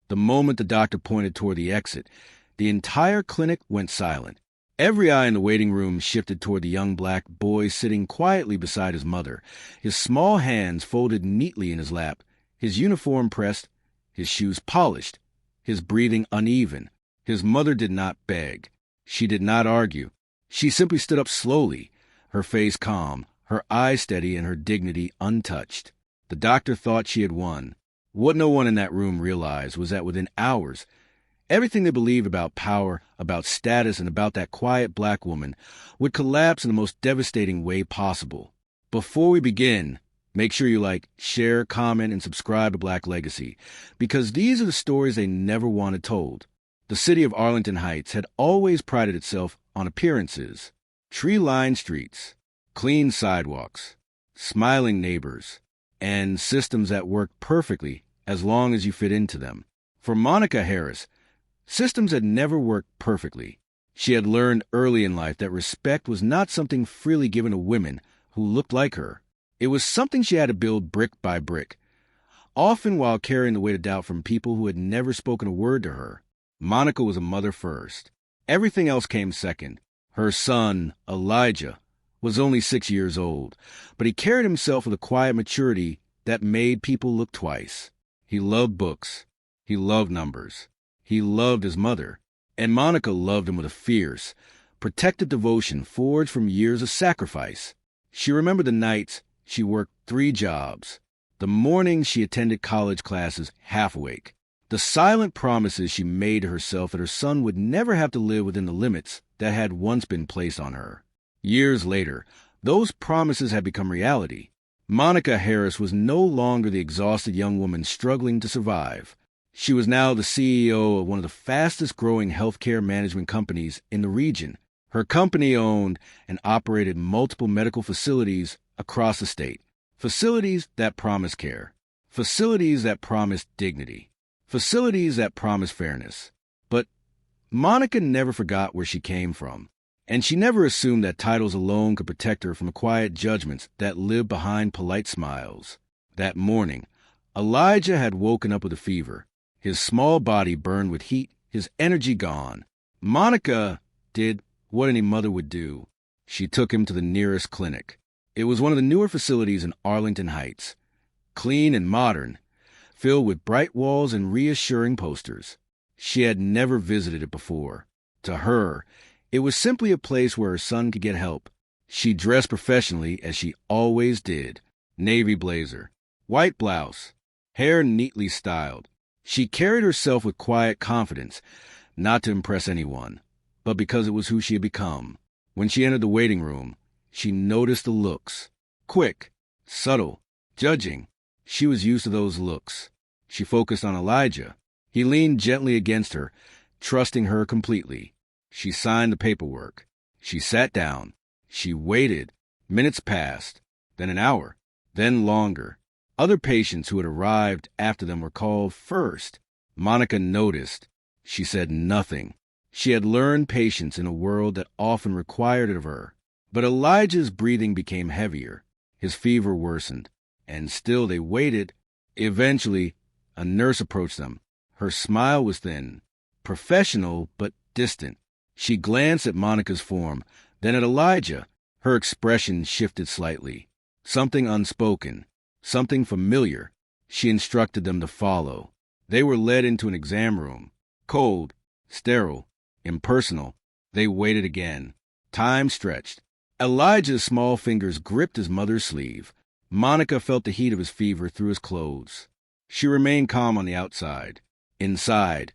The moment the doctor pointed toward the exit, the entire clinic went silent. Every eye in the waiting room shifted toward the young black boy sitting quietly beside his mother, his small hands folded neatly in his lap, his uniform pressed, his shoes polished, his breathing uneven. His mother did not beg. She did not argue. She simply stood up slowly, her face calm, her eyes steady, and her dignity untouched. The doctor thought she had won. What no one in that room realized was that within hours, everything they believed about power, about status, and about that quiet black woman would collapse in the most devastating way possible. Before we begin, make sure you like, share, comment, and subscribe to Black Legacy, because these are the stories they never wanted told. The city of Arlington Heights had always prided itself on appearances: tree-lined streets, clean sidewalks, smiling neighbors, and systems that worked perfectly as long as you fit into them. For Monica Harris, systems had never worked perfectly. She had learned early in life that respect was not something freely given to women who looked like her. It was something she had to build brick by brick, often while carrying the weight of doubt from people who had never spoken a word to her. Monica was a mother first. Everything else came second. Her son, Elijah, was only 6 years old, but he carried himself with a quiet maturity that made people look twice. He loved books. He loved numbers. He loved his mother. And Monica loved him with a fierce, protective devotion forged from years of sacrifice. She remembered the nights she worked 3 jobs, the mornings she attended college classes half awake, the silent promises she made to herself that her son would never have to live within the limits that had once been placed on her. Years later, those promises had become reality. Monica Harris was no longer the exhausted young woman struggling to survive. She was now the CEO of one of the fastest-growing healthcare management companies in the region. Her company owned and operated multiple medical facilities across the state. Facilities that promised care. Facilities that promised dignity. Facilities that promised fairness. But Monica never forgot where she came from, and she never assumed that titles alone could protect her from the quiet judgments that lived behind polite smiles. That morning, Elijah had woken up with a fever. His small body burned with heat, his energy gone. Monica did what any mother would do. She took him to the nearest clinic. It was one of the newer facilities in Arlington Heights, clean and modern, filled with bright walls and reassuring posters. She had never visited it before. To her, it was simply a place where her son could get help. She dressed professionally, as she always did. Navy blazer, white blouse, hair neatly styled. She carried herself with quiet confidence, not to impress anyone, but because it was who she had become. When she entered the waiting room, she noticed the looks. Quick, subtle, judging. She was used to those looks. She focused on Elijah. He leaned gently against her, trusting her completely. She signed the paperwork. She sat down. She waited. Minutes passed, then an hour, then longer. Other patients who had arrived after them were called first. Monica noticed. She said nothing. She had learned patience in a world that often required it of her. But Elijah's breathing became heavier. His fever worsened. And still they waited. Eventually, a nurse approached them. Her smile was thin, professional but distant. She glanced at Monica's form, then at Elijah. Her expression shifted slightly. Something unspoken, something familiar. She instructed them to follow. They were led into an exam room. Cold, sterile, impersonal. They waited again. Time stretched. Elijah's small fingers gripped his mother's sleeve. Monica felt the heat of his fever through his clothes. She remained calm on the outside. Inside,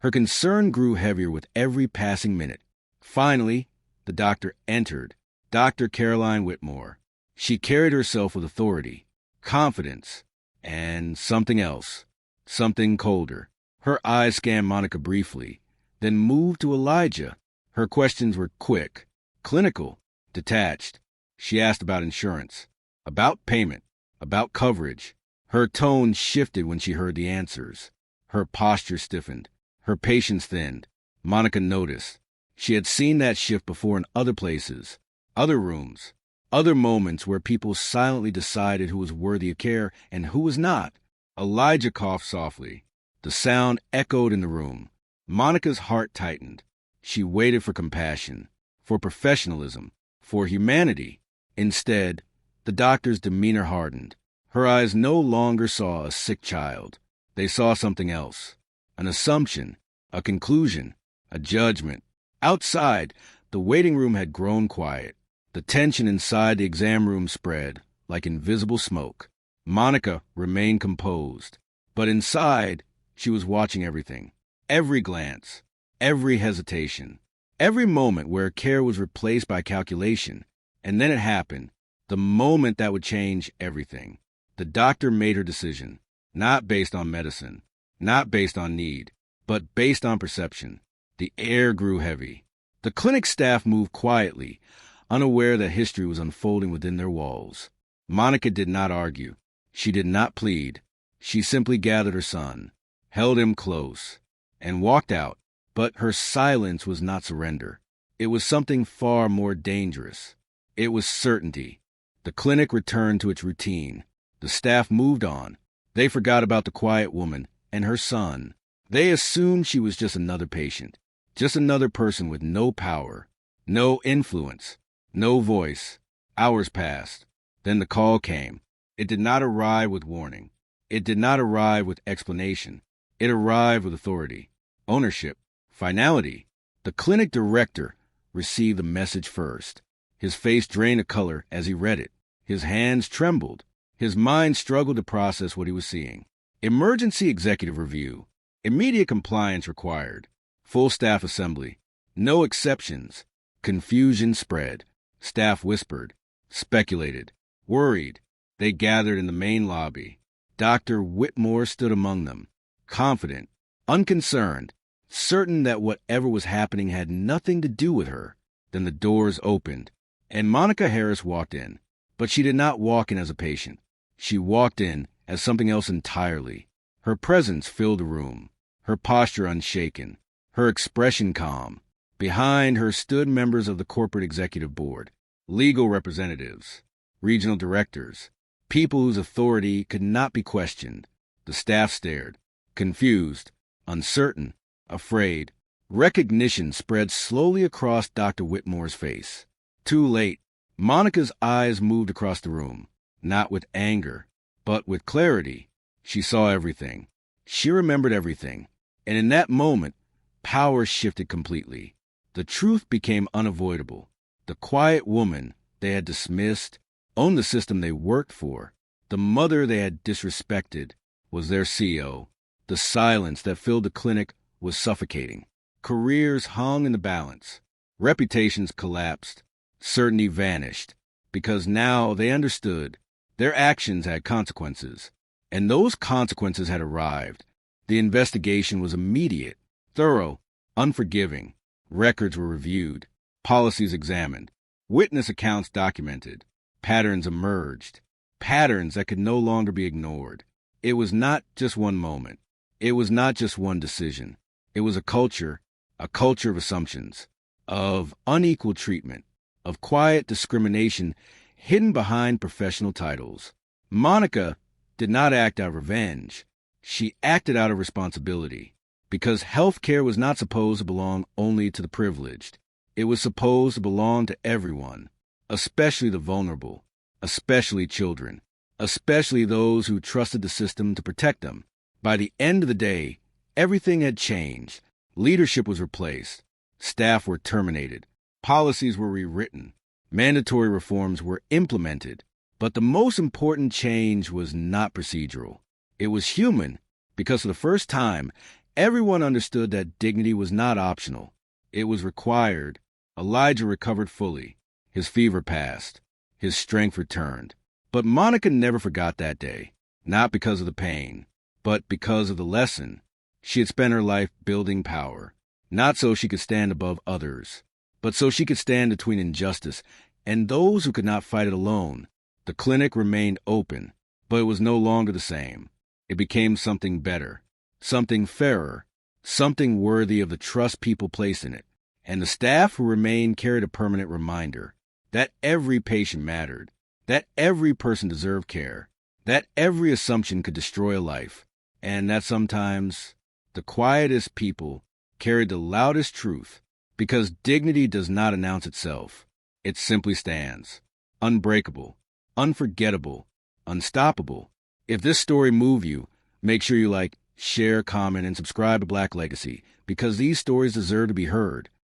her concern grew heavier with every passing minute. Finally, the doctor entered. Dr. Caroline Whitmore. She carried herself with authority, confidence, and something else, something colder. Her eyes scanned Monica briefly, then moved to Elijah. Her questions were quick, clinical, detached. She asked about insurance, about payment, about coverage. Her tone shifted when she heard the answers. Her posture stiffened. Her patience thinned. Monica noticed. She had seen that shift before in other places, other rooms, other moments where people silently decided who was worthy of care and who was not. Elijah coughed softly. The sound echoed in the room. Monica's heart tightened. She waited for compassion, for professionalism, for humanity. Instead, the doctor's demeanor hardened. Her eyes no longer saw a sick child. They saw something else. An assumption, a conclusion, a judgment. Outside, the waiting room had grown quiet. The tension inside the exam room spread like invisible smoke. Monica remained composed, but inside, she was watching everything. Every glance, every hesitation, every moment where care was replaced by calculation. And then it happened, the moment that would change everything. The doctor made her decision, not based on medicine, not based on need, but based on perception. The air grew heavy. The clinic staff moved quietly, unaware that history was unfolding within their walls. Monica did not argue. She did not plead. She simply gathered her son, held him close, and walked out. But her silence was not surrender. It was something far more dangerous. It was certainty. The clinic returned to its routine. The staff moved on. They forgot about the quiet woman and her son. They assumed she was just another patient, just another person with no power, no influence, no voice. Hours passed. Then the call came. It did not arrive with warning. It did not arrive with explanation. It arrived with authority, ownership, finality. The clinic director received the message first. His face drained of color as he read it. His hands trembled. His mind struggled to process what he was seeing. Emergency executive review. Immediate compliance required. Full staff assembly. No exceptions. Confusion spread. Staff whispered, speculated, worried. They gathered in the main lobby. Dr. Whitmore stood among them, confident, unconcerned, certain that whatever was happening had nothing to do with her. Then the doors opened, and Monica Harris walked in. But she did not walk in as a patient. She walked in as something else entirely. Her presence filled the room, her posture unshaken, her expression calm. Behind her stood members of the corporate executive board, legal representatives, regional directors, people whose authority could not be questioned. The staff stared, confused, uncertain, afraid. Recognition spread slowly across Dr. Whitmore's face. Too late. Monica's eyes moved across the room, not with anger, but with clarity. She saw everything. She remembered everything. And in that moment, power shifted completely. The truth became unavoidable. The quiet woman they had dismissed owned the system they worked for. The mother they had disrespected was their CEO. The silence that filled the clinic was suffocating. Careers hung in the balance. Reputations collapsed. Certainty vanished. Because now they understood their actions had consequences. And those consequences had arrived. The investigation was immediate, thorough, unforgiving. Records were reviewed, policies examined, witness accounts documented. Patterns emerged, patterns that could no longer be ignored. It was not just one moment. It was not just one decision. It was a culture of assumptions, of unequal treatment, of quiet discrimination hidden behind professional titles. Monica did not act out of revenge. She acted out of responsibility. Because healthcare was not supposed to belong only to the privileged. It was supposed to belong to everyone, especially the vulnerable, especially children, especially those who trusted the system to protect them. By the end of the day, everything had changed. Leadership was replaced. Staff were terminated. Policies were rewritten. Mandatory reforms were implemented. But the most important change was not procedural. It was human, because for the first time, everyone understood that dignity was not optional. It was required. Elijah recovered fully. His fever passed. His strength returned. But Monica never forgot that day, not because of the pain, but because of the lesson. She had spent her life building power, not so she could stand above others, but so she could stand between injustice and those who could not fight it alone. The clinic remained open, but it was no longer the same. It became something better. Something fairer, something worthy of the trust people place in it. And the staff who remained carried a permanent reminder that every patient mattered, that every person deserved care, that every assumption could destroy a life, and that sometimes The quietest people carried the loudest truth, because dignity does not announce itself. It simply stands, unbreakable, unforgettable, unstoppable. If this story moved you, make sure you like, share, comment, and subscribe to Black Legacy, because these stories deserve to be heard.